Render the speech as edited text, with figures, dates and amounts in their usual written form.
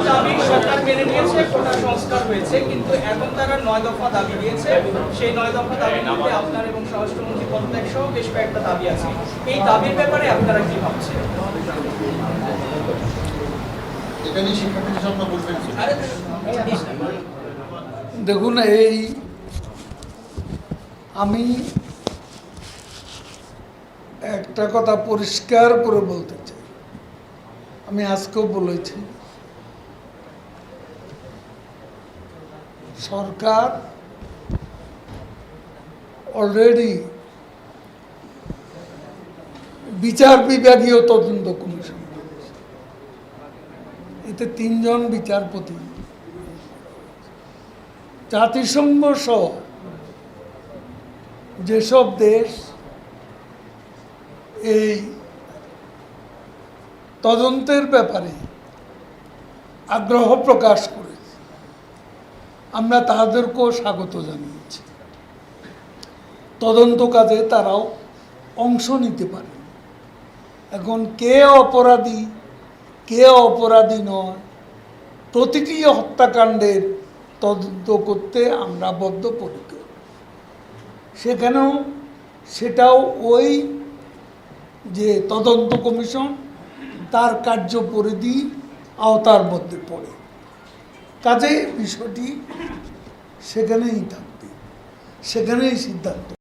দাবি সরকার মেনে নিয়েছে, কোটা সংস্কার হয়েছে, কিন্তু এখন তারা 9 দফা দাবি দিয়েছে। সেই 9 দফা দাবির মধ্যে আপনার এবং স্বরাষ্ট্রমন্ত্রী পদত্যাগ সহ বেশ কয়েকটা দাবি আছে। এই দাবির ব্যাপারে আপনারা কি ভাবছেন? দেখুন, আমি একটা কথা পরিষ্কার করে বলতে চাই, আমি আজকেও বলেছি, সরকার অলরেডি বিচার বিভাগীয় তদন্ত কমিশন, এতে 3 জন বিচারপতি, জাতিসংঘ সহ যেসব দেশ এই তদন্তের ব্যাপারে আগ্রহ প্রকাশ করেছে, আমরা তাদেরকেও স্বাগত জানিয়েছি। তদন্ত কাজে তারাও অংশ নিতে পারে। এখন কে অপরাধী কে অপরাধী নয়, প্রতিটি হত্যাকাণ্ডের তদন্ত করতে আমরা বদ্ধপরিকর। সেটাও ওই যে তদন্ত কমিশন, তার কার্যপরিধি আওতার মধ্যে পড়ে। কাজে বিষয়টি সেখানেই থাকবে, সেখানেই সিদ্ধান্ত।